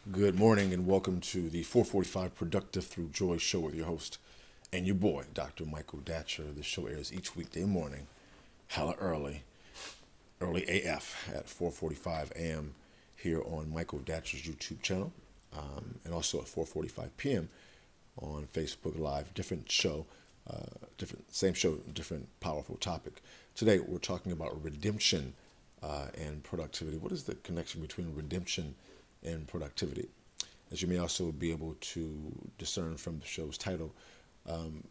Good morning and welcome to the 445 Productive Through Joy show with your host and your boy, Dr. Michael Datcher. The show airs each weekday morning, hella early AF at 4:45 a.m. here on Michael Datcher's YouTube channel, and also at 4:45 p.m. on Facebook Live. Different show, same show, different powerful topic. Today we're talking about redemption and productivity. What is the connection between redemption and productivity? As you may also be able to discern from the show's title,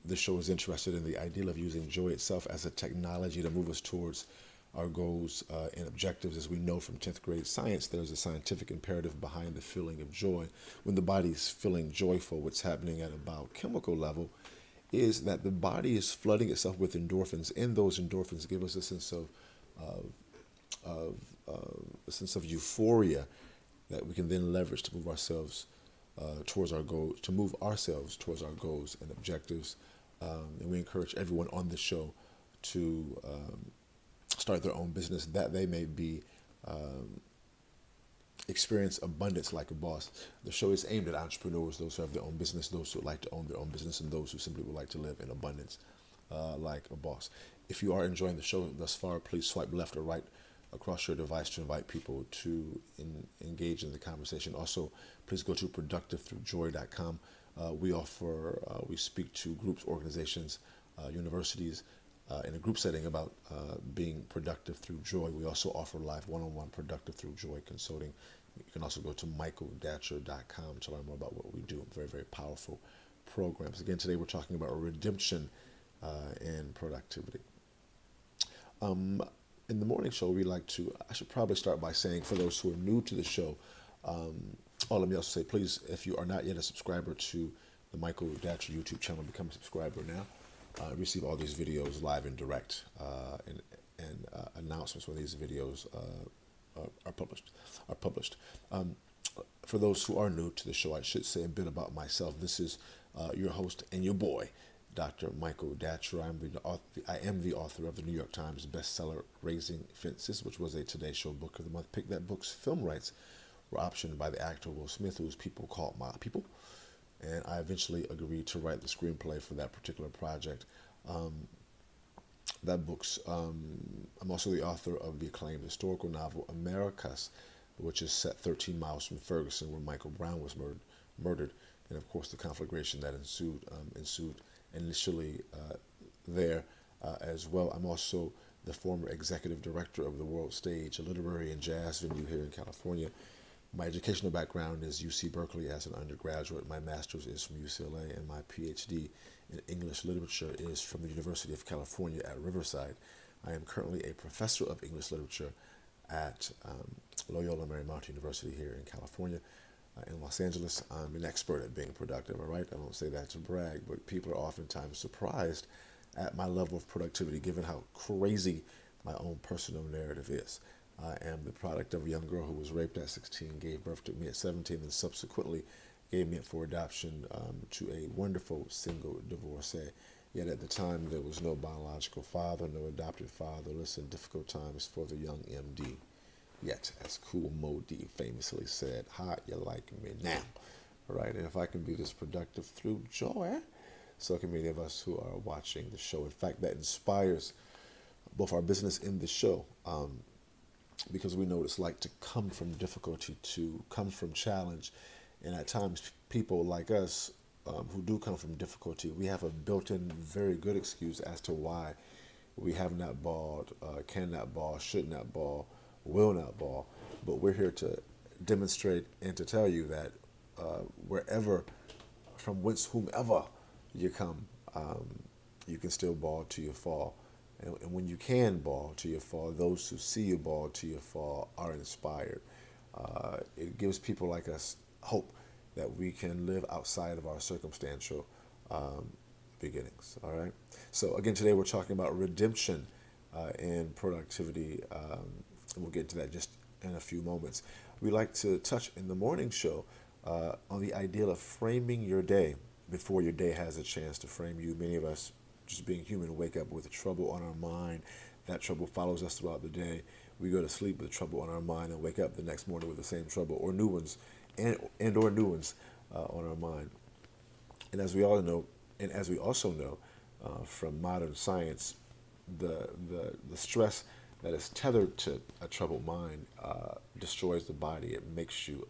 this show is interested in the ideal of using joy itself as a technology to move us towards our goals and objectives. As we know from 10th grade science, there's a scientific imperative behind the feeling of joy. When the body's feeling joyful, what's happening at a biochemical level is that the body is flooding itself with endorphins, and those endorphins give us a sense of, of a sense of euphoria that we can then leverage to move ourselves towards our goals, and objectives. And we encourage everyone on the show to start their own business that they may be experience abundance like a boss. The show is aimed at entrepreneurs, those who have their own business, those who would like to own their own business, and those who simply would like to live in abundance like a boss. If you are enjoying the show thus far, please swipe left or right across your device to invite people to engage in the conversation. Also, please go to productivethroughjoy.com. We speak to groups, organizations, universities in a group setting about being productive through joy. We also offer live one-on-one productive through joy consulting. You can also go to michaeldatcher.com to learn more about what we do. Very, very powerful programs. Again, today we're talking about redemption and productivity. In the morning show, I should probably start by saying, for those who are new to the show, let me also say, please, if you are not yet a subscriber to the Michael Datcher YouTube channel, become a subscriber now. Receive all these videos live and direct, and announcements when these videos are published. For those who are new to the show, I should say a bit about myself. This is your host and your boy, Dr. Michael Datcher. I am the author of the New York Times bestseller Raising Fences, which was a Today Show Book of the Month pick. That book's film rights were optioned by the actor Will Smith, whose people called my people, and I eventually agreed to write the screenplay for that particular project. I'm also the author of the acclaimed historical novel Americus, which is set 13 miles from Ferguson, where Michael Brown was murdered, and of course the conflagration that ensued initially there as well. I'm also the former executive director of the World Stage, a literary and jazz venue here in California. My educational background is UC Berkeley as an undergraduate. My master's is from UCLA, and my PhD in English literature is from the University of California at Riverside. I am currently a professor of English literature at Loyola Marymount University here in California. In Los Angeles, I'm an expert at being productive, all right? I don't say that to brag, but people are oftentimes surprised at my level of productivity, given how crazy my own personal narrative is. I am the product of a young girl who was raped at 16, gave birth to me at 17, and subsequently gave me up for adoption to a wonderful single divorcee. Yet at the time, there was no biological father, no adopted father. Listen, difficult times for the young MD. Yet, as Cool Mo D famously said, how you like me now? All right, and if I can be this productive through joy, so can many of us who are watching the show. In fact, that inspires both our business and the show, because we know what it's like to come from difficulty, to come from challenge. And at times, people like us who do come from difficulty, we have a built-in, very good excuse as to why we have not balled, cannot ball, should not ball, will not ball. But we're here to demonstrate and to tell you that wherever, from whomever you come, you can still ball to your fall. And when you can ball to your fall, those who see you ball to your fall are inspired. It gives people like us hope that we can live outside of our circumstantial beginnings. All right. So again, today we're talking about redemption and productivity. And we'll get to that just in a few moments. We like to touch in the morning show on the ideal of framing your day before your day has a chance to frame you. Many of us, just being human, wake up with trouble on our mind. That trouble follows us throughout the day. We go to sleep with trouble on our mind and wake up the next morning with the same trouble or new ones. and or new ones on our mind. And as we all know, and as we also know from modern science, the stress that is tethered to a troubled mind destroys the body. It makes you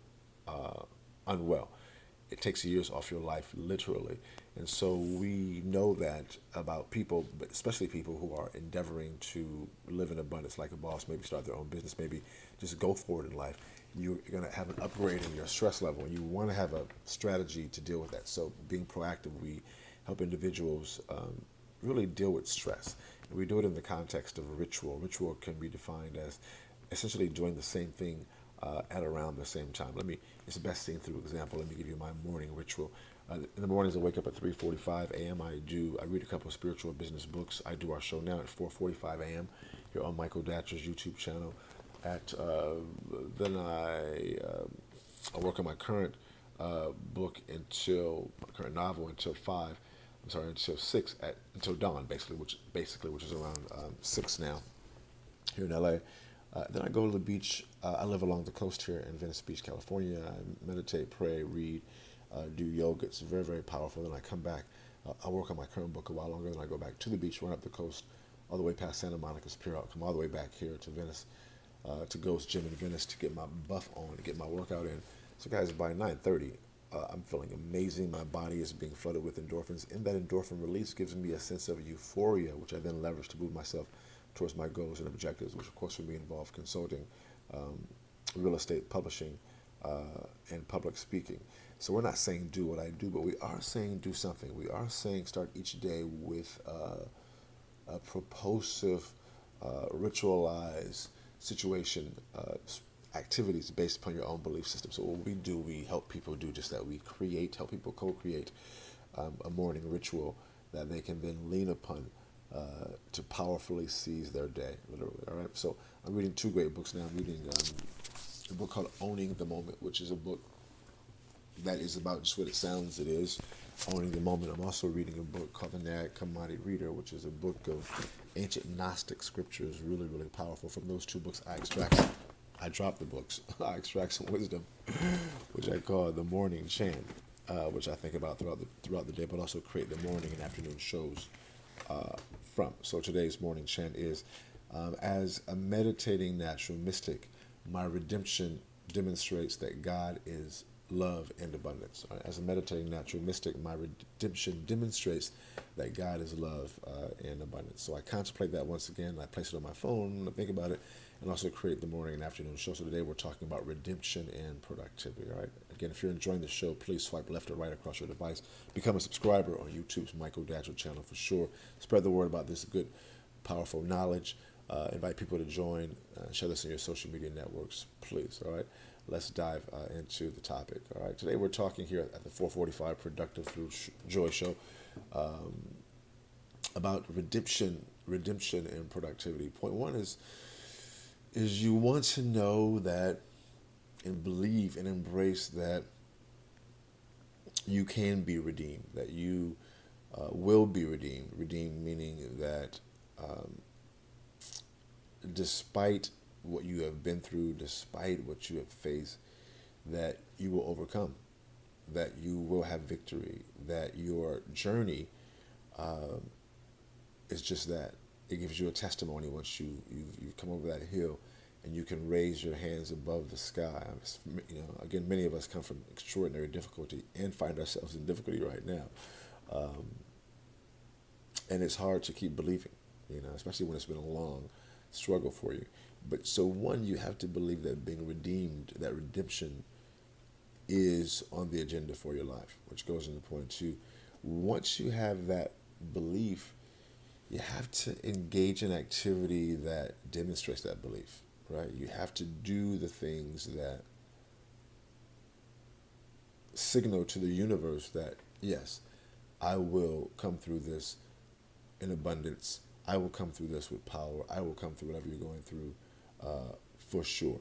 unwell. It takes years off your life, literally. And so we know that about people, but especially people who are endeavoring to live in abundance like a boss, maybe start their own business, maybe just go forward in life. You're going to have an upgrade in your stress level, and you want to have a strategy to deal with that. So being proactive, we help individuals really deal with stress. And we do it in the context of a ritual. Ritual can be defined as essentially doing the same thing at around the same time. It's the best seen through example. Let me give you my morning ritual. In the mornings, I wake up at 3:45 a.m. I read a couple of spiritual business books. I do our show now at 4:45 a.m. here on Michael Datcher's YouTube channel. Then I work on my current book current novel until 5. I'm sorry, until 6 until dawn, which is around 6 now here in LA. Then I go to the beach. I live along the coast here in Venice Beach, California. I meditate, pray, read, do yoga. It's very, very powerful. Then I come back. I work on my current book a while longer. Then I go back to the beach, run up the coast, all the way past Santa Monica's Pier. I'll come all the way back here to Venice, to Ghost Gym in Venice to get my buff on, to get my workout in. So guys, by 9:30, I'm feeling amazing. My body is being flooded with endorphins, and that endorphin release gives me a sense of euphoria, which I then leverage to move myself towards my goals and objectives, which of course would be involved consulting, real estate, publishing, and public speaking. So we're not saying do what I do, but we are saying do something. We are saying start each day with a proposive, ritualized situation, activities based upon your own belief system. So what we do, we help people do just that. We help people co-create a morning ritual that they can then lean upon to powerfully seize their day, literally. All right. So I'm reading 2 great books now. I'm reading a book called Owning the Moment, which is a book that is about just what it sounds it is, owning the moment. I'm also reading a book called The Nag Commodity Reader, which is a book of ancient Gnostic scriptures, really, really powerful. From those 2 books, I drop the books. I extract some wisdom, which I call the morning chant, which I think about throughout the day, but also create the morning and afternoon shows from. So today's morning chant is, as a meditating natural mystic, my redemption demonstrates that God is love and abundance. As a meditating natural mystic, my redemption demonstrates that God is love and abundance. So I contemplate that once again. I place it on my phone, I think about it, and also create the morning and afternoon show. So today we're talking about redemption and productivity. All right. Again, if you're enjoying the show, please swipe left or right across your device. Become a subscriber on YouTube's Michael Datcher channel for sure. Spread the word about this good, powerful knowledge. Invite people to join. Share this in your social media networks, please. All right. Let's dive into the topic. All right. Today we're talking here at the 445 Productive Through Joy Show about redemption and productivity. Point 1 is you want to know that and believe and embrace that you can be redeemed, that you will be redeemed. Redeemed meaning that despite what you have been through, despite what you have faced, that you will overcome, that you will have victory, that your journey is just that. It gives you a testimony once you've come over that hill and you can raise your hands above the sky. Again, many of us come from extraordinary difficulty and find ourselves in difficulty right now. And it's hard to keep believing, especially when it's been a long struggle for you. But so 1, you have to believe that being redeemed, that redemption is on the agenda for your life, which goes into point 2. Once you have that belief, you have to engage in activity that demonstrates that belief, right? You have to do the things that signal to the universe that, yes, I will come through this in abundance. I will come through this with power. I will come through whatever you're going through for sure.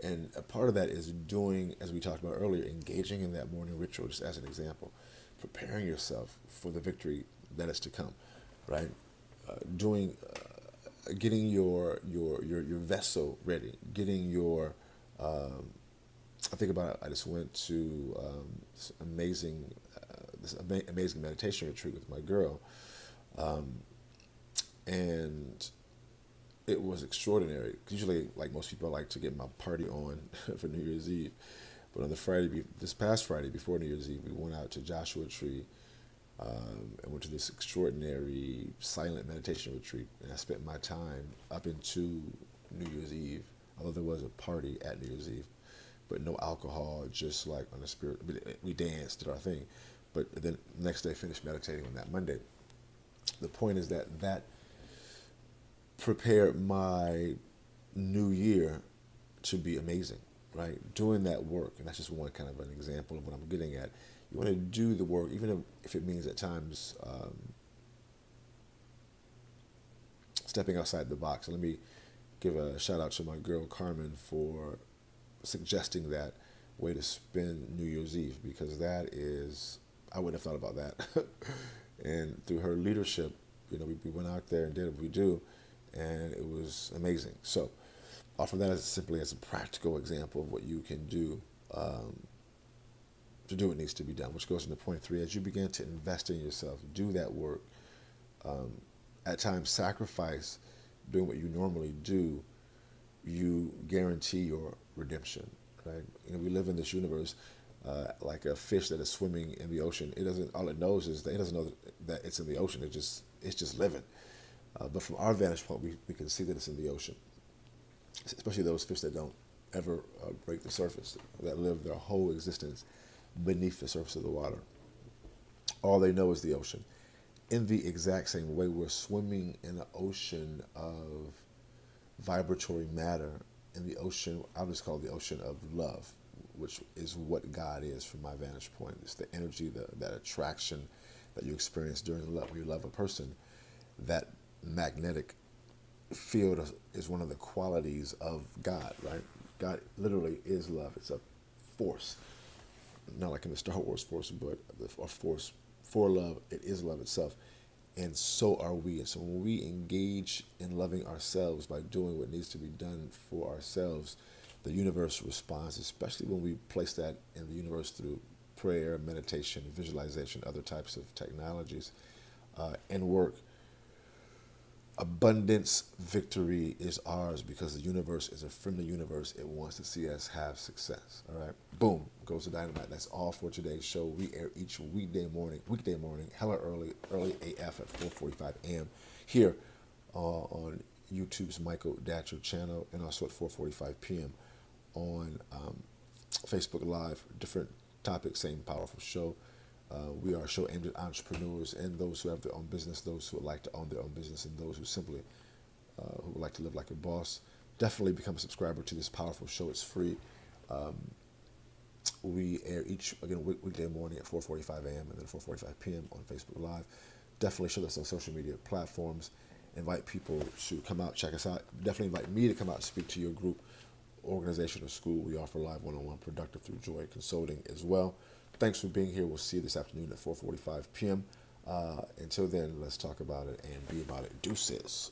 And a part of that is doing, as we talked about earlier, engaging in that morning ritual, just as an example, preparing yourself for the victory that is to come, right? Getting your vessel ready, getting your I think about it. I just went to amazing meditation retreat with my girl, and it was extraordinary. Usually, like most people, I like to get my party on for New Year's Eve. But on this past Friday before New Year's Eve, we went out to Joshua Tree and went to this extraordinary silent meditation retreat. And I spent my time up into New Year's Eve, although there was a party at New Year's Eve, but no alcohol, just like on the spirit. We danced, did our thing. But then next day, finished meditating on that Monday. The point is that prepared my new year to be amazing, right? Doing that work, and that's just one kind of an example of what I'm getting at. You want to do the work, even if it means at times stepping outside the box. And let me give a shout out to my girl Carmen for suggesting that way to spend New Year's Eve, because that is, I wouldn't have thought about that. And through her leadership, we went out there and did what we do, and it was amazing. So offer that simply as a practical example of what you can do to do what needs to be done, which goes into point 3. As you begin to invest in yourself, do that work, at times sacrifice doing what you normally do, you guarantee your redemption, right? We live in this universe like a fish that is swimming in the ocean. All it knows is that it doesn't know that it's in the ocean. It's just living. But from our vantage point, we can see that it's in the ocean, especially those fish that don't ever break the surface, that live their whole existence beneath the surface of the water. All they know is the ocean. In the exact same way, we're swimming in an ocean of vibratory matter, in the ocean, I'll just call it the ocean of love, which is what God is from my vantage point. It's the energy, that attraction that you experience during love. When you love a person, that magnetic field is one of the qualities of God, right? God literally is love. It's a force, not like in the Star Wars force, but a force for love. It is love itself. And so are we. And so when we engage in loving ourselves by doing what needs to be done for ourselves, the universe responds, especially when we place that in the universe through prayer, meditation, visualization, other types of technologies, and work. Abundance victory is ours because the universe is a friendly universe. It wants to see us have success. All right. Boom. Goes to dynamite. That's all for today's show. We air each weekday morning, hella early AF at 4:45 a.m. here on YouTube's Michael Datcher channel, and also at 4:45 p.m. on Facebook Live. Different topics, same powerful show. We are a show aimed at entrepreneurs and those who have their own business, those who would like to own their own business, and those who simply who would like to live like a boss. Definitely become a subscriber to this powerful show. It's free. We air weekday morning at 4:45 a.m. and then 4:45 p.m. on Facebook Live. Definitely share this on social media platforms. Invite people to come out, check us out. Definitely invite me to come out and speak to your group, organization, or school. We offer live one-on-one productive through joy consulting as well. Thanks for being here. We'll see you this afternoon at 4:45 p.m. Until then, let's talk about it and be about it. Deuces.